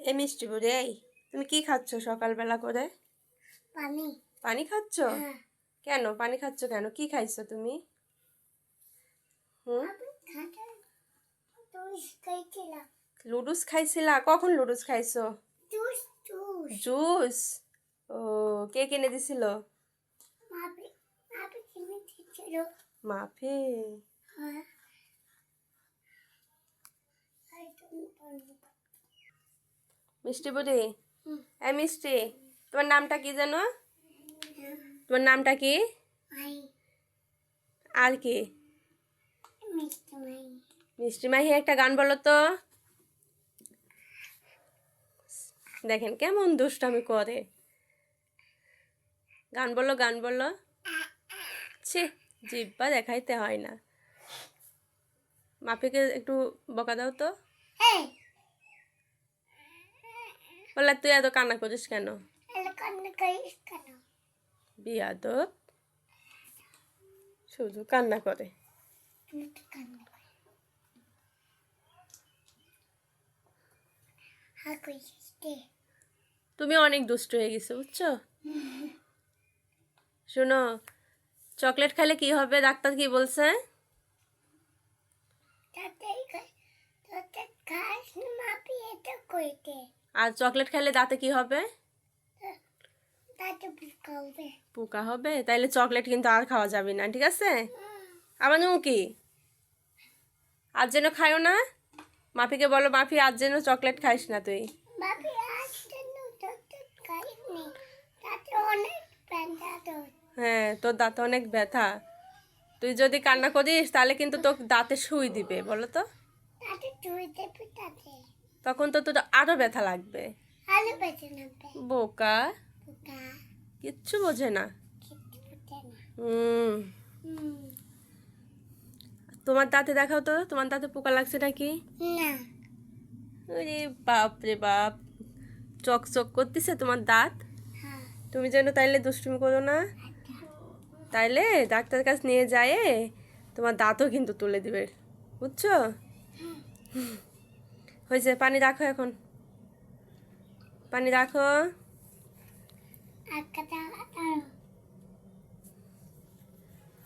এই মিষ্টি বুড়ি, এই তুমি কি খাচ্ছ সকালবেলা করে? পানি। পানি খাচ্ছ? হ্যাঁ। কেন পানি খাচ্ছ কেন? কি খাইছো তুমি? হুম, আমি খাটা জুস খাইছিলাম। লুডুস খাইছিলা? কখন লুডুস খাইছো? Juice juice. জুস? ও, কে কিনে দিছিল? মাপি মাপি কিনে দিয়েছিল। মাফি? হ্যাঁ। আর তুমি বলো। মিষ্টি বুড়ি, হুম। এই মিষ্টি, তোমার নামটা কি জানো? হ্যাঁ। তোমার নামটা কি? মাই। আর কি? মিষ্টি মাই। মিষ্টি মাহি, একটা গান বলো তো। দেখেন কেমন দুষ্টামি করে। গান বলো, গান বলো। ছি, জিব্বা দেখাইতে হয় না। মাফিকে একটু বকা দাও তো। এই বলে তুই এত কান্না করিস কেন? এলা কান্না করিস কেন? বিয়াদব, শুধু কান্না করে। তুমি তো কান্না করিস। হ্যাঁ করিস কে? তুমি অনেক দুষ্ট হয়ে গেছো, বুঝছো? শোনো, চকলেট খেলে কি হবে? ডাক্তার কি বলছে? তাতে খাস মাপি এটা কইতে। আর চকলেট খেলে দাঁতে কি হবে? তাতে বুকা হবে। পোকা হবে? তাইলে চকলেট কিন্তু আর খাওয়া যাবে না, ঠিক আছে? আবার কি আজ যেন খাইও না। মাফিকে বলো, মাফি আজ যেন চকলেট খাইস না তুই। মাপি আজ কেন চকলেট খাইনি? তাতে অনেক ব্যথা তোর। হ্যাঁ, তোর দাঁতে অনেক ব্যথা। তুই যদি কান্না করিস তাহলে কিন্তু তোর দাঁতে সুই দিবে, বলো তো। তাতে তুই দেবি তাতে। তখন তো তোর আরো ব্যথা লাগবে। আলু বেঁচে নেবে। বোকা, বুকা কিচ্ছু বোঝে না। খেতে ফুটে না। হুম, তোমার দাঁতে দেখাও তো, তোমার দাঁতে পোকা লাগছে নাকি? না। আরে বাপ রে বাপ, চক চক করতেছে তোমার দাঁত। হ্যাঁ। তুমি যেন তাইলে দুষ্টুমি করো না। তাইলে ডাক্তার কাছে নিয়ে যায়, তোমার দাঁতও কিন্তু তুলে দিবে, বুঝছো? হয়েছে, পানি রাখো এখন, পানি রাখো।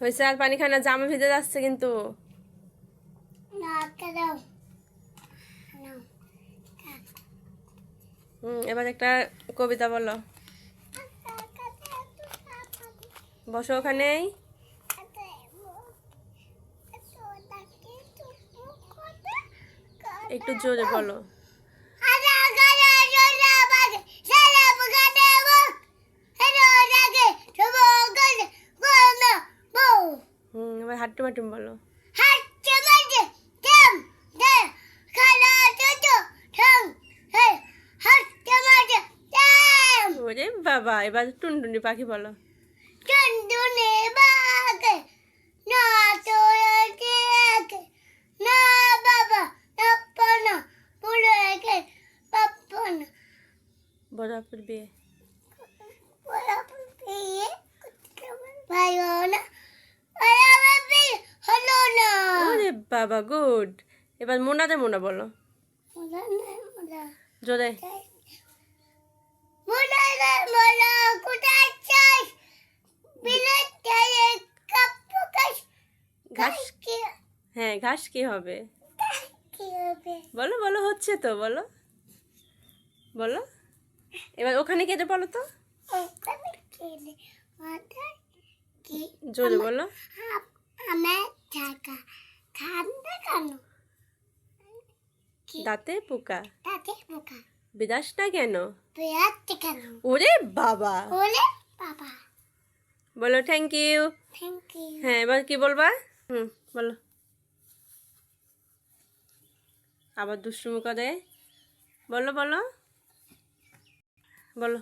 হয়েছে, আর পানি খায় না, জামা ভিজে যাচ্ছে কিন্তু। এবার একটা কবিতা বলো। বসো ওখানেই। একটু জোরে বলো। এবার হাট্টু মাটুম বলো। ওরে বাবা, এবার টুনটুনি পাখি বলো। বড়াপুর বিয়ে। ওরে বাবা, গুড। এবার মোনাদের মোনা বলো জোরে। ঘাস? হ্যাঁ, ঘাস কি হবে? বলো বলো, হচ্ছে তো, বলো বলো। এবার ওখানে কেটে বলো তো, জোরে বলো। দাঁতে পোকা? বিদাস না কেন? ওরে বাবা, বলো থ্যাংক ইউ। হ্যাঁ, এবার কি বলবা? বলো। আবার দুষ্টুমি করে, বলো বলো বলো।